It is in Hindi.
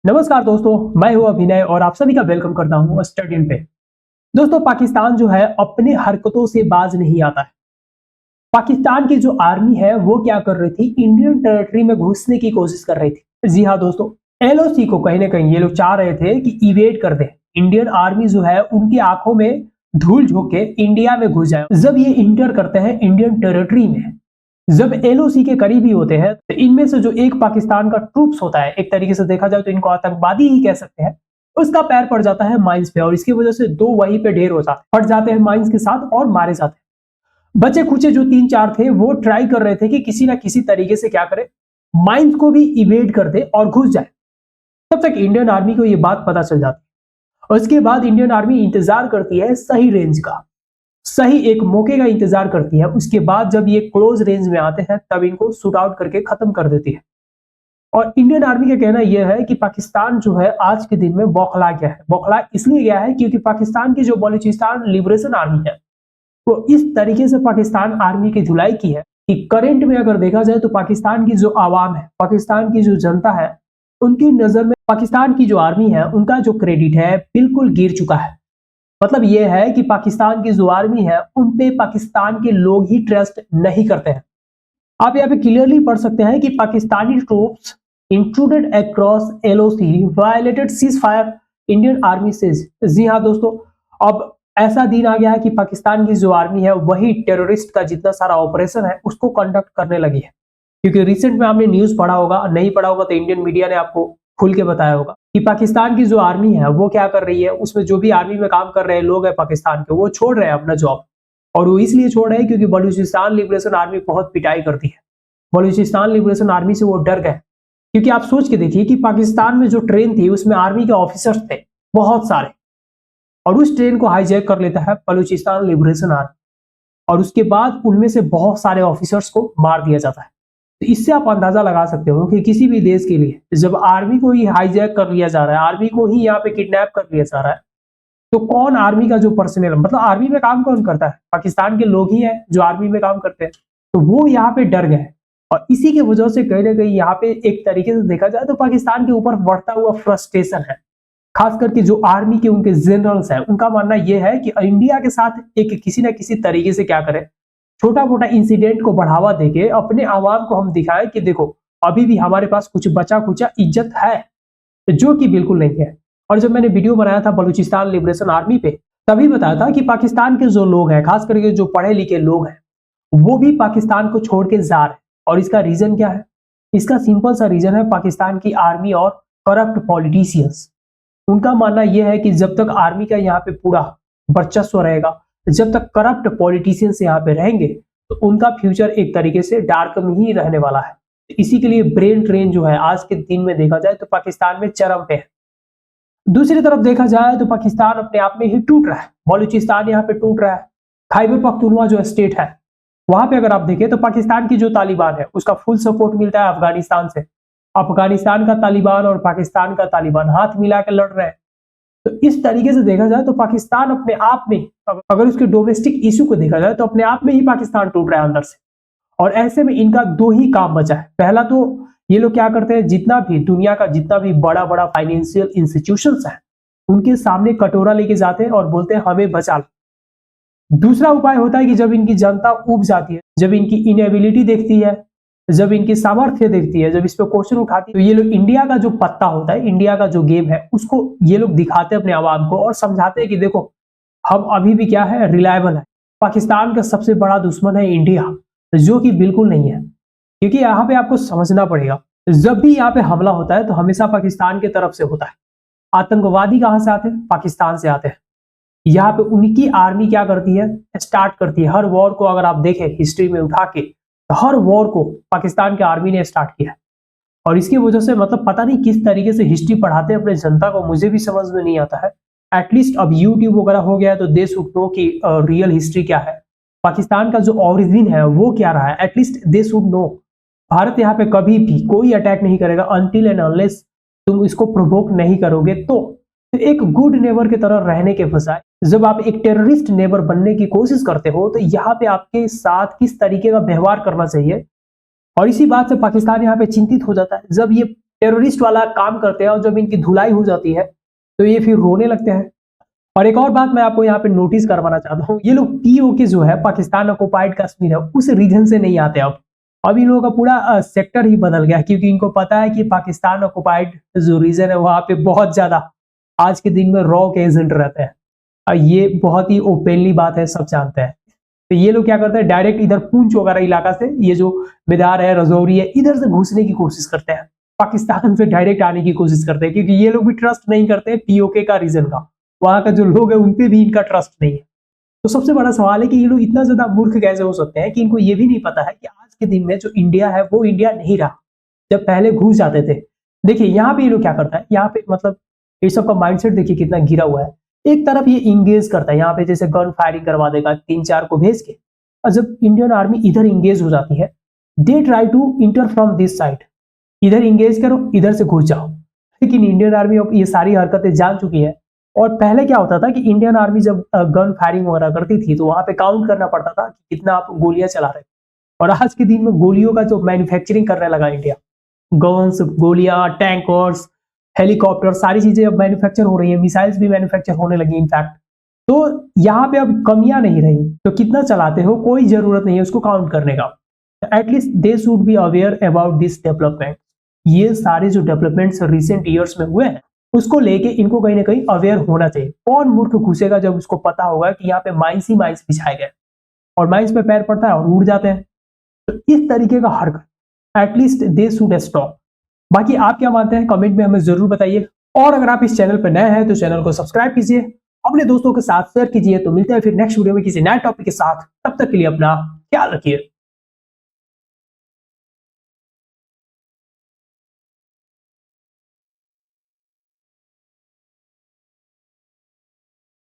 नमस्कार दोस्तों, मैं हूं अभिनय और आप सभी का वेलकम करता हूं स्टडी पे। दोस्तों, पाकिस्तान जो है अपने हरकतों से बाज नहीं आता है। पाकिस्तान की जो आर्मी है वो क्या कर रही थी, इंडियन टेरिटरी में घुसने की कोशिश कर रही थी। जी हाँ दोस्तों, एलओसी को कहीं ना कहीं ये लोग चाह रहे थे कि इवेड कर दे। इंडियन आर्मी जो है उनकी आंखों में धूल झोंक के इंडिया में घुस जाए। जब ये इंटर करते हैं इंडियन टेरिटरी में, जब एलओसी के करीबी होते हैं, तो इनमें से जो एक पाकिस्तान का ट्रूप्स होता है, एक तरीके से देखा जाए तो इनको आतंकवादी ही कह सकते हैं, उसका पैर पड़ जाता है माइंस पे और इसकी वजह से दो वहीं पे ढेर हो जाते फट जाते हैं माइंस के साथ और मारे जाते हैं। बचे खुचे जो 3-4 थे वो ट्राई कर रहे थे कि किसी ना किसी तरीके से क्या करे, माइंस को भी इवेड कर दे और घुस जाए। तब तक इंडियन आर्मी को ये बात पता चल जाती है और इसके बाद इंडियन आर्मी इंतजार करती है सही रेंज का, सही एक मौके का इंतजार करती है। उसके बाद जब ये क्लोज रेंज में आते हैं तब इनको शूट आउट करके खत्म कर देती है। और इंडियन आर्मी का कहना यह है कि पाकिस्तान जो है आज के दिन में बौखला गया है। बौखला इसलिए गया है क्योंकि पाकिस्तान की जो बलूचिस्तान लिबरेशन आर्मी है वो इस तरीके से पाकिस्तान आर्मी की धुलाई की है कि करंट में अगर देखा जाए तो पाकिस्तान की जो आवाम है, पाकिस्तान की जो जनता है, उनकी नजर में पाकिस्तान की जो आर्मी है उनका जो क्रेडिट है बिल्कुल गिर चुका है। मतलब यह है कि पाकिस्तान की जो आर्मी है उन पे पाकिस्तान के लोग ही ट्रस्ट नहीं करते हैं। आप यहाँ पे क्लियरली पढ़ सकते हैं कि Pakistani troops intruded across LOC violated ceasefire, Indian army says. जी हाँ दोस्तों, अब ऐसा दिन आ गया है कि पाकिस्तान की जो आर्मी है वही टेररिस्ट का जितना सारा ऑपरेशन है उसको कंडक्ट करने लगी है। क्योंकि रिसेंट में आपने न्यूज पढ़ा होगा, नहीं पढ़ा होगा तो इंडियन मीडिया ने आपको खुल के बताया होगा कि पाकिस्तान की जो आर्मी है वो क्या कर रही है। उसमें जो भी आर्मी में काम कर रहे हैं लोग हैं पाकिस्तान के, वो छोड़ रहे हैं अपना जॉब। और वो इसलिए छोड़ रहे हैं क्योंकि बलूचिस्तान लिबरेशन आर्मी बहुत पिटाई करती है। बलूचिस्तान लिबरेशन आर्मी से वो डर गए। क्योंकि आप सोच के देखिए कि पाकिस्तान में जो ट्रेन थी उसमें आर्मी के ऑफिसर्स थे बहुत सारे, और उस ट्रेन को हाईजैक कर लेता है बलूचिस्तान लिबरेशन आर्मी और उसके बाद उनमें से बहुत सारे ऑफिसर्स को मार दिया जाता है। तो इससे आप अंदाजा लगा सकते हो कि किसी भी देश के लिए जब आर्मी को ही हाईजैक कर लिया जा रहा है, आर्मी को ही यहाँ पे किडनैप कर लिया जा रहा है, तो कौन आर्मी का जो पर्सनल, मतलब आर्मी में काम कौन करता है, पाकिस्तान के लोग ही हैं जो आर्मी में काम करते हैं। तो वो यहाँ पे डर गए और इसी की वजह से कहीं ना कहीं यहाँ पे एक तरीके से देखा जाए तो पाकिस्तान के ऊपर बढ़ता हुआ फ्रस्ट्रेशन है। खास करके जो आर्मी के उनके जनरल्स हैं उनका मानना यह है कि इंडिया के साथ एक किसी ना किसी तरीके से क्या करें, छोटा मोटा इंसिडेंट को बढ़ावा देके अपने आवाम को हम दिखाएं कि देखो अभी भी हमारे पास कुछ बचा कुचा इज्जत है, जो कि बिल्कुल नहीं है। और जब मैंने वीडियो बनाया था बलूचिस्तान लिबरेशन आर्मी पे, तभी बताया था कि पाकिस्तान के जो लोग हैं, खास करके जो पढ़े लिखे लोग हैं, वो भी पाकिस्तान को छोड़ के जा रहे हैं। और इसका रीजन क्या है? इसका सिंपल सा रीजन है पाकिस्तान की आर्मी और करप्ट पॉलिटिशियंस। उनका मानना यह है कि जब तक आर्मी का यहाँ पे पूरा वर्चस्व रहेगा, जब तक करप्ट पॉलिटिशियंस यहाँ पे रहेंगे, तो उनका फ्यूचर एक तरीके से डार्क में ही रहने वाला है। तो इसी के लिए ब्रेन ट्रेन जो है आज के दिन में देखा जाए तो पाकिस्तान में चरम पे है। दूसरी तरफ देखा जाए तो पाकिस्तान अपने आप में ही टूट रहा है। बलूचिस्तान यहाँ पे टूट रहा है। खैबर पख्तूनख्वा जो स्टेट है वहां पे अगर आप देखें तो पाकिस्तान की जो तालिबान है उसका फुल सपोर्ट मिलता है अफगानिस्तान से। अफगानिस्तान का तालिबान और पाकिस्तान का तालिबान हाथ मिला के लड़ रहे हैं। तो इस तरीके से देखा जाए तो पाकिस्तान अपने आप में, अगर उसके डोमेस्टिक इश्यू को देखा जाए तो अपने आप में ही पाकिस्तान टूट रहा है अंदर से। और ऐसे में इनका दो ही काम बचा है। पहला तो ये लोग क्या करते हैं, जितना भी दुनिया का जितना भी बड़ा बड़ा फाइनेंशियल इंस्टीट्यूशंस है उनके सामने कटोरा लेके जाते हैं और बोलते हैं हमें बचा लो। दूसरा उपाय होता है कि जब इनकी जनता ऊब जाती है, जब इनकी इनएबिलिटी देखती है, जब इनकी सामर्थ्य देखती है, जब इस पर क्वेश्चन उठाती है, तो ये लोग इंडिया का जो पत्ता होता है, इंडिया का जो गेम है, उसको ये लोग दिखाते हैं अपने आवाम को और समझाते हैं कि देखो हम अभी भी क्या है, रिलायबल है। पाकिस्तान का सबसे बड़ा दुश्मन है इंडिया, जो कि बिल्कुल नहीं है। क्योंकि यहाँ पे आपको समझना पड़ेगा, जब भी यहाँ पे हमला होता है तो हमेशा पाकिस्तान की तरफ से होता है। आतंकवादी कहाँ से आते हैं? पाकिस्तान से आते हैं। यहाँ पे उनकी आर्मी क्या करती है, स्टार्ट करती है। हर वॉर को अगर आप देखें हिस्ट्री में उठा के, तो हर वॉर को पाकिस्तान की आर्मी ने स्टार्ट किया है। और इसकी वजह से मतलब पता नहीं किस तरीके से हिस्ट्री पढ़ाते हैं अपने जनता को, मुझे भी समझ में नहीं आता है। एटलीस्ट अब यूट्यूब वगैरह हो गया है तो दे शुड नो कि रियल हिस्ट्री क्या है, पाकिस्तान का जो ओरिजिन है वो क्या रहा है। At least they should know. Bharat यहाँ पे कभी भी कोई अटैक नहीं करेगा अनटिल एंड अनलेस तुम इसको प्रोवोक नहीं करोगे। तो एक गुड नेबर की तरह रहने के बजाय जब आप एक टेररिस्ट नेबर बनने की कोशिश करते हो तो यहाँ पे आपके साथ किस तरीके का व्यवहार करना चाहिए। और इसी बात से पाकिस्तान यहाँ पे चिंतित हो जाता है। जब ये टेररिस्ट वाला काम करते हैं और जब इनकी धुलाई हो जाती है तो ये फिर रोने लगते हैं। और एक और बात मैं आपको यहाँ पे नोटिस करवाना चाहता हूँ, ये लोग पीओके जो है पाकिस्तान ऑक्युपाइड कश्मीर है उस रीजन से नहीं आते। अब इन लोगों का पूरा सेक्टर ही बदल गया, क्योंकि इनको पता है कि पाकिस्तान ऑक्युपाइड जो रीजन है वहां पे बहुत ज्यादा आज के दिन में रॉ के एजेंट रहते हैं। ये बहुत ही ओपनली बात है, सब जानते हैं। तो ये लोग क्या करते हैं, डायरेक्ट इधर पूंछ वगैरह इलाका से, ये जो मेदार है, रजौरी है, इधर से घुसने की कोशिश करते हैं, पाकिस्तान से डायरेक्ट आने की कोशिश करते हैं, क्योंकि ये लोग भी ट्रस्ट नहीं करते पीओके का रीजन का, वहां का जो लोग है उनपे भी इनका ट्रस्ट नहीं है। तो सबसे बड़ा सवाल है कि ये लोग इतना ज्यादा मूर्ख कैसे हो सकते हैं कि इनको ये भी नहीं पता है कि आज के दिन में जो इंडिया है वो इंडिया नहीं रहा, जब पहले घुस जाते थे। देखिए यहाँ पे ये लोग क्या करता है, यहाँ पे मतलब ये सबका माइंडसेट देखिए कितना गिरा हुआ है। एक तरफ ये इंगेज करता है, यहाँ पे जैसे गन फायरिंग करवा देगा 3-4 को भेज के, और जब इंडियन आर्मी इधर इंगेज हो जाती है, they try to enter from this side, इधर इंगेज करो, इधर से घुस जाओ। लेकिन इंडियन आर्मी अब ये सारी हरकतें जान चुकी है। और पहले क्या होता था कि इंडियन आर्मी जब गन फायरिंग वगैरह करती थी तो वहां पे काउंट करना पड़ता था कि कितना आप गोलियां चला रहे। और आज के दिन में गोलियों का जो मैन्युफैक्चरिंग करने लगा इंडिया, गन्स, गोलियां, टैंकर्स, हेलीकॉप्टर, सारी चीजें अब मैन्युफैक्चर हो रही है, मिसाइल्स भी मैन्युफैक्चर होने लगी इनफैक्ट। तो यहाँ पे अब कमियां नहीं रही, तो कितना चलाते हो कोई जरूरत नहीं है उसको काउंट करने का। At least they should be aware about this development. ये सारे जो डेवलपमेंट्स रिसेंट ईयर्स में हुए हैं उसको लेके इनको कहीं ना कहीं अवेयर होना चाहिए। कौन मूर्ख घुसेगा जब उसको पता होगा कि यहाँ पे माइंस ही माइंस बिछाए गए और माइंस पे पैर पड़ता है और उड़ जाते हैं। तो इस तरीके का हरकत एटलीस्ट दे शुड स्टॉप। बाकी आप क्या मानते हैं कमेंट में हमें जरूर बताइए। और अगर आप इस चैनल पर नए हैं तो चैनल को सब्सक्राइब कीजिए, अपने दोस्तों के साथ शेयर कीजिए। तो मिलते हैं फिर नेक्स्ट वीडियो में किसी नए टॉपिक के साथ, तब तक के लिए अपना ख्याल रखिए।